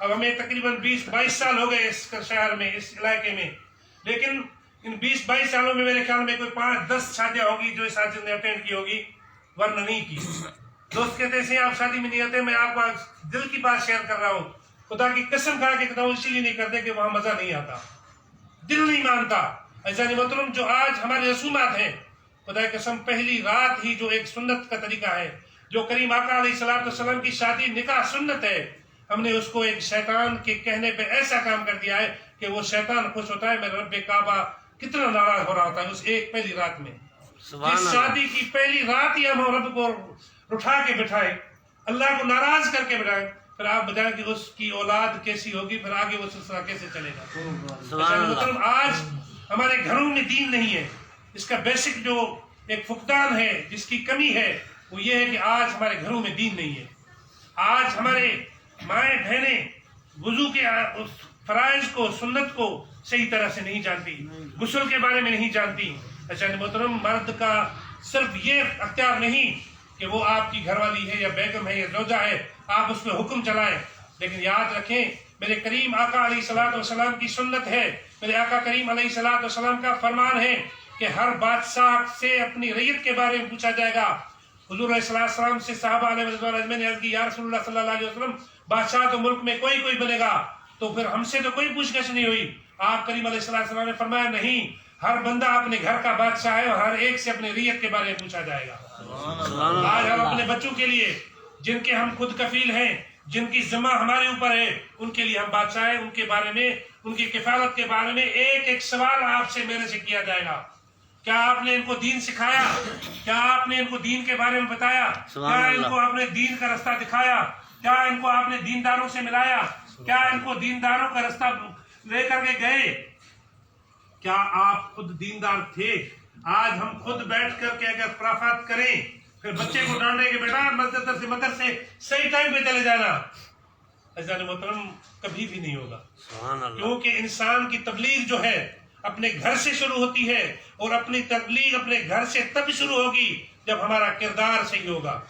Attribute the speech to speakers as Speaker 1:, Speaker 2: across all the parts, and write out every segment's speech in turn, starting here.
Speaker 1: اب ہمیں تقریباً 20-22 سال ہو گئے اس شہر میں، اس علاقے میں، لیکن ان 20-22 سالوں میں میرے خیال میں کوئی 5-10 شادیاں ہوگی جو اس حاجت نے اٹینڈ کی ہوگی، ورنہ نہیں کی۔ دوست کہتے ہیں آپ شادی میں نہیں آتے، میں آپ کو دل کی بات شیئر کر رہا ہوں، خدا کی قسم کھا کے کہتا ہوں اسی لیے نہیں کرتے کہ وہاں مزہ نہیں آتا، دل نہیں مانتا۔ ایسا محترم جو آج ہماری رسومات ہیں، خدا کی قسم پہلی رات ہی جو ایک سنت کا طریقہ ہے، جو کریم آقا علیہ السلام کی شادی نکاح سنت ہے، ہم نے اس کو ایک شیطان کے کہنے پہ ایسا کام کر دیا ہے کہ وہ شیطان خوش ہوتا ہے، میرے رب کعبہ کتنا ناراض ہو رہا ہوتا ہے اس ایک پہلی رات میں۔ جس شادی کی پہلی رات ہی ہم رب کو اٹھا کے بٹھائے، اللہ کو ناراض کر کے بٹھائے، پھر آپ بتائیں کہ اس کی اولاد کیسی ہوگی، پھر آگے وہ سلسلہ کیسے چلے گا۔ آج ہمارے گھروں میں دین نہیں ہے، اس کا بیسک جو ایک فقدان ہے، جس کی کمی ہے، وہ یہ ہے کہ آج ہمارے گھروں میں دین نہیں ہے۔ آج ہمارے مائیں بہنیں وضو کے فرائض کو، سنت کو صحیح طرح سے نہیں جانتی، غسل کے بارے میں نہیں جانتی۔ اچھا محترم، مرد کا صرف یہ اختیار نہیں کہ وہ آپ کی گھر والی ہے یا بیگم ہے یا زوجہ ہے، آپ اس پہ حکم چلائیں، لیکن یاد رکھیں میرے کریم آقا علیہ السلام کی سنت ہے، میرے آقا کریم علیہ السلام کا فرمان ہے کہ ہر بادشاہ سے اپنی ریت کے بارے میں پوچھا جائے گا۔ حضور علیہ السلام سے صحابہ علیہ رضوان اجمعین نے عرض کی، یا رسول اللہ صلی اللہ علیہ وسلم، بادشاہ تو ملک میں کوئی بنے گا، تو پھر ہم سے تو کوئی پوچھ گچھ نہیں ہوئی۔ آپ کریم علیہ السلام نے فرمایا، نہیں، ہر بندہ اپنے گھر کا بادشاہ ہے اور ہر ایک سے اپنی ریت کے بارے میں پوچھا جائے گا۔ آج ہم اپنے بچوں کے لیے، جن کے ہم خود کفیل ہیں، جن کی ذمہ ہمارے اوپر ہے، ان کے لیے ہم بادشاہ ہیں، ان کے بارے میں، ان کی کفالت کے بارے میں ایک ایک سوال آپ سے، میرے سے کیا جائے گا۔ کیا آپ نے ان کو دین سکھایا؟ کیا آپ نے ان کو دین کے بارے میں بتایا؟ کیا ان کو آپ نے دین کا رستہ دکھایا؟ کیا ان کو آپ نے دینداروں سے ملایا؟ کیا ان کو دینداروں کا رستہ لے کر کے گئے؟ کیا آپ خود دیندار تھے؟ آج ہم خود بیٹھ کر کے اگر خرافات کریں، پھر بچے کو ڈانٹے کہ بیٹا مسجد سے مدرسے صحیح ٹائم پہ چلے جانا، عزیزان محترم کبھی بھی نہیں ہوگا، کیونکہ انسان کی تبلیغ جو ہے اپنے گھر سے شروع ہوتی ہے، اور اپنی تبلیغ اپنے گھر سے تب شروع ہوگی جب ہمارا کردار صحیح ہوگا۔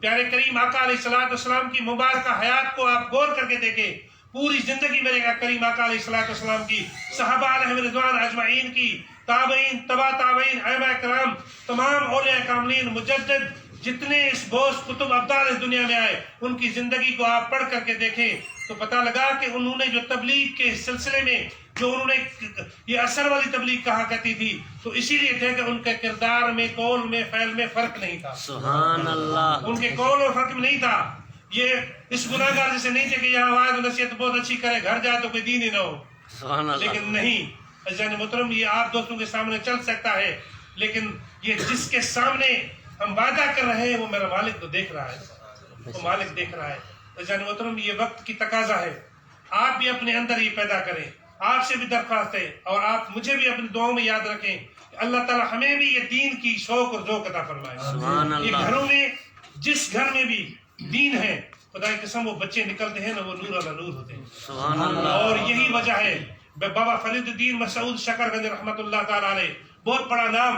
Speaker 1: پیارے کریم آقا علیہ السلام کی مبارکہ حیات کو آپ غور کر کے دیکھیں، پوری زندگی میرے کریم آقا علیہ السلام کی، صحابہ علیہ رضوان اجمعین کی، تابعین، تبع تابعین، ائمہ کرام، تمام اولیاء کاملین، مجدد، جتنے اس بوس کتب ابدال اس دنیا میں آئے، ان کی زندگی کو آپ پڑھ کر کے دیکھیں تو پتہ لگا کہ انہوں نے جو تبلیغ کے سلسلے میں جو انہوں نے یہ اثر والی تبلیغ کہا کرتی تھی، تو اسی لیے تھے کہ ان کے کردار میں، قول میں، فعل میں فرق نہیں تھا۔ سبحان اللہ، ان کے قول اور فرق میں نہیں تھا۔ یہ اس گناہ گار جیسے نہیں تھے کہ یہاں آواز نصیحت بہت اچھی کرے، گھر جائے تو کوئی دین ہی نہ ہو۔ سبحان اللہ، لیکن نہیں عزیزان محترم، یہ آپ دوستوں کے سامنے چل سکتا ہے، لیکن یہ جس کے سامنے ہم وعدہ کر رہے ہیں وہ میرا مالک تو دیکھ رہا ہے، وہ مالک دیکھ رہا ہے۔ عزیزان محترم، یہ وقت کی تقاضا ہے، آپ بھی اپنے اندر یہ پیدا کریں، آپ سے بھی درخواست ہے، اور آپ مجھے بھی اپنی دعاؤں میں یاد رکھیں کہ اللہ تعالیٰ ہمیں بھی یہ دین کی شوق اور ذوق عطا فرمائے۔ یہ گھروں میں، جس گھر میں بھی دین ہے، خدا کی قسم وہ بچے نکلتے ہیں نا، وہ نور علی نور ہوتے ہیں۔ اور یہی وجہ ہے بابا فرید الدین مسعود شکر گنج رحمۃ اللہ تعالیٰ علیہ، بہت بڑا نام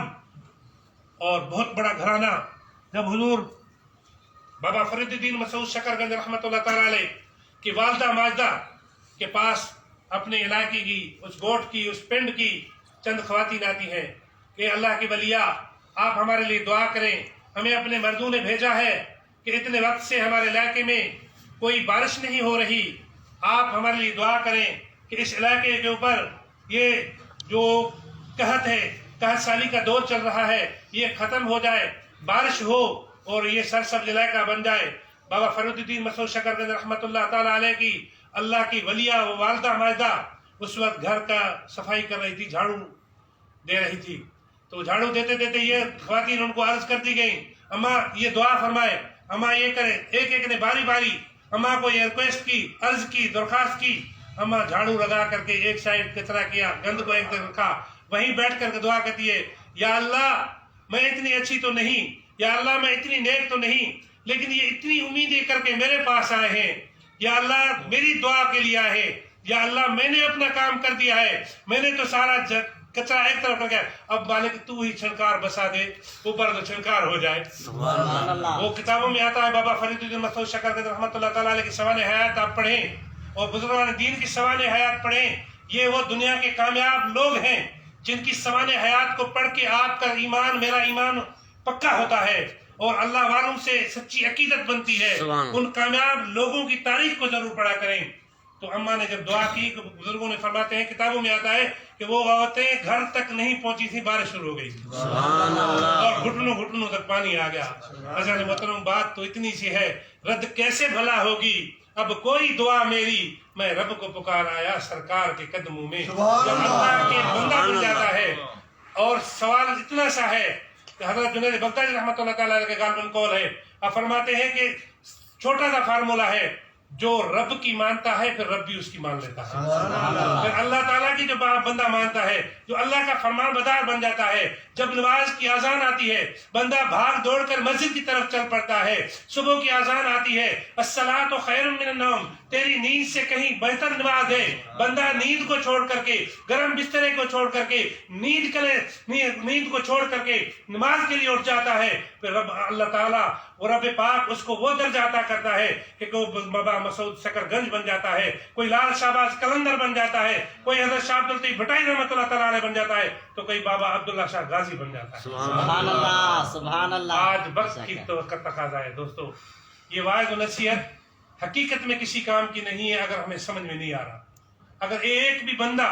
Speaker 1: اور بہت بڑا گھرانہ، جب حضور بابا فرید الدین مسعود شکر گنج رحمۃ اللہ تعالیٰ علیہ کی والدہ ماجدہ کے پاس اپنے علاقے کی، اس گوٹ کی، اس پنڈ کی چند خواتین آتی ہیں کہ اللہ کی ولیہ آپ ہمارے لیے دعا کریں، ہمیں اپنے مردوں نے بھیجا ہے کہ اتنے وقت سے ہمارے علاقے میں کوئی بارش نہیں ہو رہی، آپ ہمارے لیے دعا کریں کہ اس علاقے کے اوپر یہ جو قحط ہے، قحط سالی کا دور چل رہا ہے، یہ ختم ہو جائے، بارش ہو اور یہ سرسبز علاقہ بن جائے۔ بابا فرید الدین مسعود شکر گنج رحمۃ اللہ تعالیٰ علیہ کی اللہ کی ولیہ و والدہ ماجدہ اس وقت گھر کا صفائی کر رہی تھی، جھاڑو دے رہی تھی، تو جھاڑو دیتے دیتے یہ خواتین ان کو عرض کرتی گئیں، اماں یہ دعا فرمائے، اماں یہ کریں، ایک ایک نے باری باری اماں کو یہ ریکویسٹ کی، عرض کی، درخواست کی۔ اماں جھاڑو لگا کر کے ایک سائڈ کچرا کیا، گند کو ایک طرف رکھا، وہیں بیٹھ کر کے دعا کرتی ہے، یا اللہ میں اتنی اچھی تو نہیں، یا اللہ میں اتنی نیک تو نہیں، لیکن یہ اتنی امیدیں کر کے میرے پاس آئے ہیں، یا اللہ میری دعا کے لیے آئے ہیں، یا اللہ میں نے اپنا کام کر دیا ہے، میں نے تو سارا کچرا ایک طرف رکھا ہے، اب مالک تو ہی چھنکار بسا دے، اوپر تو چھنکار ہو جائے۔ وہ کتابوں میں آتا ہے، بابا فرید الدین مسعود شکر گنج رحمۃ اللہ تعالیٰ علیہ کی سوانح حیات آپ پڑھیں، اور بزرگان دین کی سوانح حیات پڑھیں. یہ وہ دنیا کے کامیاب لوگ ہیں جن کی سوانح حیات کو پڑھ کے آپ کا ایمان، میرا ایمان پکا ہوتا ہے اور اللہ والوں سے سچی عقیدت بنتی ہے. ان کامیاب لوگوں کی تاریخ کو ضرور پڑھا کریں. تو اماں نے جب دعا کی، بزرگوں نے فرماتے ہیں، کتابوں میں آتا ہے کہ وہ عورتیں گھر تک نہیں پہنچی تھی، بارش شروع ہو گئی اور گھٹنوں گھٹنوں تک پانی آ گیا. حضرت محترم بات تو اتنی سی ہے، رد کیسے بھلا ہوگی اب کوئی دعا میری، میں رب کو پکار آیا سرکار کے قدموں میں. جب اللہ کے بندہ بن جاتا ہے. اور سوال اتنا سا ہے کہ حضرت جنید بغدادی رحمۃ اللہ تعالیٰ کے غالباً قول ہے، آپ فرماتے ہیں کہ چھوٹا سا فارمولہ ہے، جو رب کی مانتا ہے پھر رب بھی اس کی مان لیتا ہے. پھر اللہ تعالیٰ کی جو بندہ مانتا ہے، جو اللہ کا فرمان بدار بن جاتا ہے. جب نماز کی اذان آتی ہے بندہ بھاگ دوڑ کر مسجد کی طرف چل پڑتا ہے. صبح کی اذان آتی ہے، الصلاۃ خیر من النوم، تیری نیند سے کہیں بہتر نماز ہے. بندہ نیند کو چھوڑ کر کے، گرم بسترے کو چھوڑ کر کے، نیند کو چھوڑ کر کے نماز کے لیے اٹھ جاتا ہے. پھر رب اللہ تعالیٰ اور رب پاک اس کو وہ درجہ عطا کرتا ہے کہ کوئی بابا مسعود سکر گنج بن جاتا ہے، کوئی لال شہباز قلندر بن جاتا ہے، کوئی حضرت شاہ عبدالطیف بھٹائی رحمۃ اللہ تعالیٰ علیہ بن جاتا ہے، تو کوئی بابا عبداللہ شاہ غازی بن جاتا ہے.
Speaker 2: سبحان اللہ، سبحان اللہ.
Speaker 1: آج وقت کی تقاضا ہے دوستو. یہ واعظ و نصیحت حقیقت میں کسی کام کی نہیں ہے اگر ہمیں سمجھ میں نہیں آ رہا. اگر ایک بھی بندہ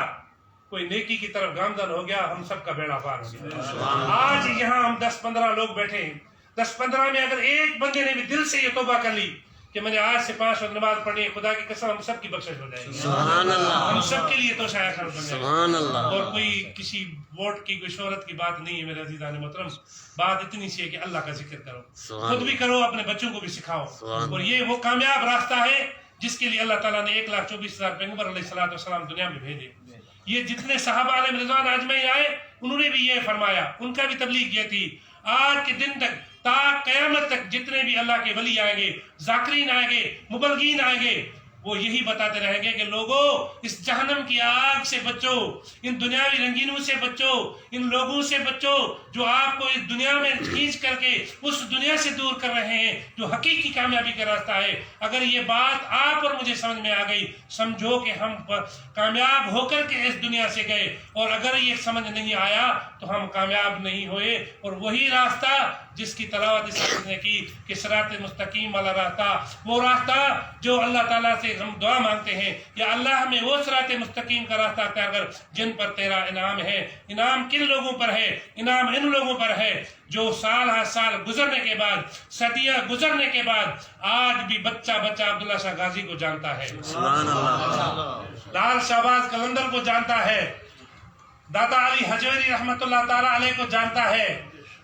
Speaker 1: کوئی نیکی کی طرف گامزن ہو گیا، ہم سب کا بیڑا پار ہو گیا. آج یہاں ہم 10-15 لوگ بیٹھے ہیں، 10-15 میں اگر ایک بندے نے بھی دل سے یہ توبہ کر لی کہ میں نے آج سے 5 وقت نماز پڑھی، خدا کی قسم ہم سب کی بخشش ہو جائے گی.
Speaker 2: سبحان اللہ.
Speaker 1: ہم سب کے لیے تو شاید بن جائے.
Speaker 2: سبحان اللہ.
Speaker 1: اور کوئی کسی ووٹ کی، کوئی شہرت کی بات نہیں ہے میرے عزیزان محترم. بات اتنی سی ہے کہ اللہ کا ذکر کرو، خود بھی کرو، اپنے بچوں کو بھی سکھاؤ. اور یہ وہ کامیاب راستہ ہے جس کے لیے اللہ تعالیٰ نے 1,24,000 پیغمبر علیہ السلام دنیا میں بھیجے. یہ جتنے صحابہ علیہ رضوان اجمعین آئے انہوں نے بھی یہ فرمایا، ان کا بھی تبلیغ یہ تھی. آج کے دن تک تا قیامت تک جتنے بھی اللہ کے ولی آئیں گے، ذاکرین آئیں گے، مبلغین آئیں گے، وہ یہی بتاتے رہیں گے کہ لوگوں اس جہنم کی آگ سے بچو، ان دنیاوی رنگینوں سے بچو، ان لوگوں سے بچو جو آپ کو اس دنیا میں کھینچ کر کے اس دنیا سے دور کر رہے ہیں جو حقیقی کامیابی کا راستہ ہے. اگر یہ بات آپ اور مجھے سمجھ میں آ گئی، سمجھو کہ ہم کامیاب ہو کر کے اس دنیا سے گئے. اور اگر یہ سمجھ نہیں آیا تو ہم کامیاب نہیں ہوئے. اور وہی راستہ جس کی تلاوت اس وقت نے کی کہ صراط مستقیم والا راستہ، وہ راستہ جو اللہ تعالیٰ سے ہم دعا مانگتے ہیں، یا اللہ ہمیں وہ صراط مستقیم کا راستہ اختیار کر جن پر تیرا انعام ہے. انعام کن لوگوں پر ہے؟ انعام ان لوگوں پر ہے جو سال ہر سال گزرنے کے بعد، صدیاں گزرنے کے بعد آج بھی بچہ عبداللہ شاہ غازی کو جانتا ہے،
Speaker 2: سبحان اللہ.
Speaker 1: لال شہباز قلندر کو جانتا ہے، داتا علی حجویری رحمۃ اللہ تعالیٰ علیہ کو جانتا ہے،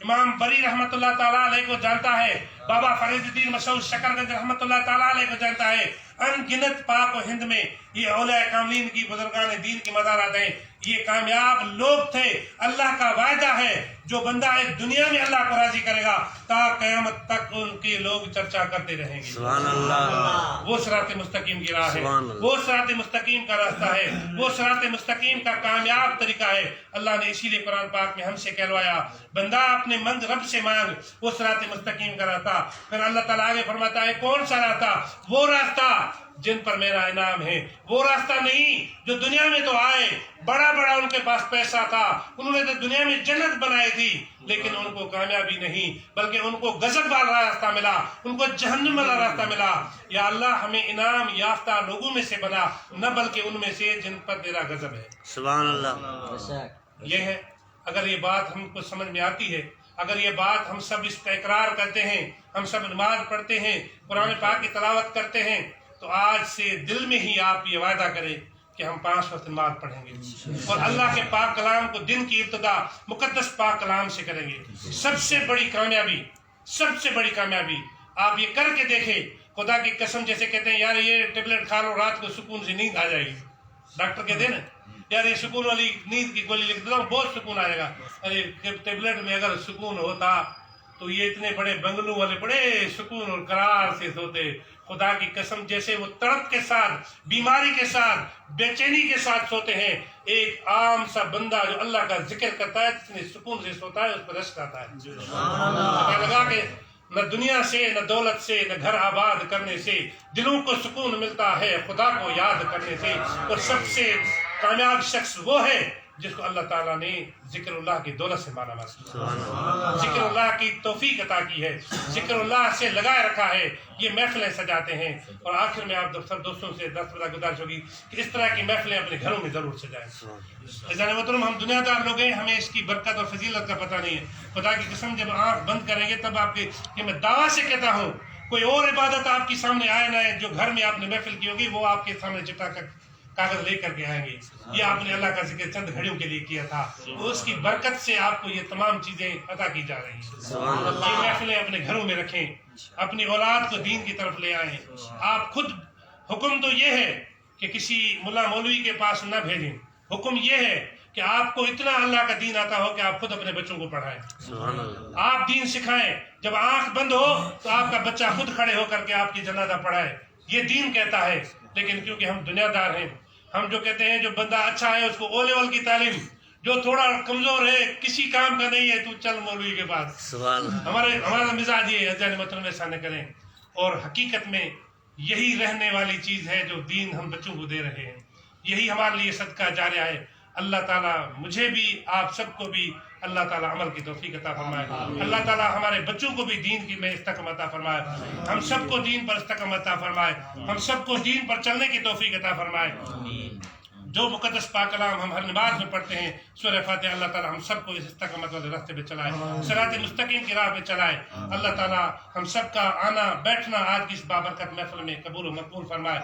Speaker 1: امام بری رحمۃ اللہ تعالیٰ علیہ کو جانتا ہے، بابا فرید الدین مسعود شکرگنج رحمۃ اللہ تعالیٰ علیہ کو جانتا ہے. ان گنت پاک و ہند میں یہ اولیاء کاملین کی، بزرگان دین کی مزارات ہیں. یہ کامیاب لوگ تھے. اللہ کا وعدہ ہے جو بندہ ایک دنیا میں اللہ کو راضی کرے گا تا قیامت تک ان کے لوگ چرچا کرتے رہیں گے.
Speaker 2: سبحان اللہ.
Speaker 1: وہ صراط مستقیم کی راہ ہے،
Speaker 2: سبحان اللہ.
Speaker 1: وہ صراط مستقیم کا راستہ ہے، وہ صراط مستقیم کا کامیاب طریقہ ہے. اللہ نے اسی لیے قرآن پاک میں ہم سے کہلوایا، بندہ اپنے رب سے مانگ وہ صراط مستقیم کا راستہ. پھر اللہ تعالیٰ آگے فرماتا ہے کون سا راستہ؟ وہ راستہ جن پر میرا انعام ہے. وہ راستہ نہیں جو دنیا میں تو آئے، بڑا ان کے پاس پیسہ تھا، انہوں نے تو دنیا میں جنت بنائی تھی، لیکن ان کو کامیابی نہیں بلکہ ان کو غضب والا راستہ ملا، ان کو جہنم والا راستہ ملا. یا اللہ ہمیں انعام یافتہ لوگوں میں سے بنا، نہ بلکہ ان میں سے جن پر تیرا غضب ہے.
Speaker 2: سبحان اللہ.
Speaker 1: یہ ہے اگر یہ بات ہم کو سمجھ میں آتی ہے، اگر یہ بات ہم سب اس کا اقرار کرتے ہیں، ہم سب نماز پڑھتے ہیں، قرآن پاک کی تلاوت کرتے ہیں، تو آج سے دل میں ہی آپ یہ وعدہ کریں کہ ہم 5 وقت نماز پڑھیں گے اور اللہ کے پاک کلام کو دن کی ابتدا مقدس پاک کلام سے کریں گے. سب سے بڑی کامیابی آپ یہ کر کے دیکھیں. خدا کی قسم، جیسے کہتے ہیں یار یہ ٹیبلٹ کھا لو رات کو سکون سے نیند آ جائے گی. ڈاکٹر کہتے ہیں نا یار یہ سکون والی نیند کی گولی لکھ دیتا ہوں بہت سکون آئے گا. ارے ٹیبلٹ میں اگر سکون ہوتا تو یہ اتنے بڑے بنگلوں والے بڑے سکون اور قرار سے سوتے. خدا کی قسم جیسے وہ تڑپ کے ساتھ، بیماری کے ساتھ، بے چینی کے ساتھ سوتے ہیں، ایک عام سا بندہ جو اللہ کا ذکر کرتا ہے اتنے سکون سے سوتا ہے، اس پر رشک آتا ہے. پتہ لگا کہ نہ دنیا سے، نہ دولت سے، نہ گھر آباد کرنے سے دلوں کو سکون ملتا ہے خدا کو یاد کرنے سے۔ اور سب سے کامیاب شخص وہ ہے جس کو اللہ تعالیٰ نے ذکر اللہ کی دولت سے مالا مال کیا، ذکر اللہ کی توفیق عطا کی ہے، ذکر اللہ سے لگائے رکھا ہے، یہ محفلیں سجاتے ہیں۔ اور آخر میں آپ سب دوستوں سے گزارش ہوگی کہ اس طرح کی محفلیں اپنے گھروں میں ضرور سجائیں۔ عزیزان محترم، ہم دنیا دار لوگ ہیں، ہمیں اس کی برکت اور فضیلت کا پتہ نہیں ہے۔ خدا کی قسم جب آنکھ بند کریں گے تب آپ کے، یہ میں دعویٰ سے کہتا ہوں، کوئی اور عبادت آپ کے سامنے آئے نہ ہے جو گھر میں آپ نے محفل کی ہوگی، وہ آپ کے سامنے چٹا کر کاغذ لے کر کے آئیں گے۔ یہ آپ نے اللہ کا ذکر چند گھڑیوں کے لیے کیا تھا، اس کی برکت سے آپ کو یہ تمام چیزیں عطا کی جا رہی ہیں۔ یہ محفلیں اپنے گھروں میں رکھیں، اپنی اولاد کو دین کی طرف لے آئیں۔ آپ خود، حکم تو یہ ہے کہ کسی ملا مولوی کے پاس نہ بھیجیں، حکم یہ ہے کہ آپ کو اتنا اللہ کا دین آتا ہو کہ آپ خود اپنے بچوں کو پڑھائیں، آپ دین سکھائیں۔ جب آنکھ بند ہو تو آپ کا بچہ خود کھڑے ہو کر کے آپ کی جنازہ پڑھائے، یہ دین کہتا ہے۔ لیکن کیونکہ ہم دنیا دار ہیں، ہم جو کہتے ہیں جو بندہ اچھا ہے اس کو او لیول کی تعلیم، جو تھوڑا کمزور ہے کسی کام کا نہیں ہے تو چل مولوی کے پاس۔ ہمارا مزاج یہ ہے، عزیزان محترم ایسا نہ کریں۔ اور حقیقت میں یہی رہنے والی چیز ہے جو دین ہم بچوں کو دے رہے ہیں، یہی ہمارے لیے صدقہ جاریہ ہے۔ اللہ تعالیٰ مجھے بھی، آپ سب کو بھی اللہ تعالیٰ عمل کی توفیق عطا فرمائے۔ اللہ تعالیٰ ہمارے بچوں کو بھی دین کی میں استقامت عطا فرمائے، ہم سب کو دین پر استقامت عطا فرمائے، ہم سب کو دین پر چلنے کی توفیق عطا فرمائے۔ جو مقدس پاک کلام ہم ہر نماز میں پڑھتے ہیں، سورہ فاتحہ، اللہ تعالیٰ ہم سب کو اس استقامت والے راستے پہ چلائے، صراط مستقیم کی راہ پہ چلائے۔ اللہ تعالیٰ ہم سب کا آنا بیٹھنا آج کی اس بابرکت محفل میں قبول و مقبول فرمائے۔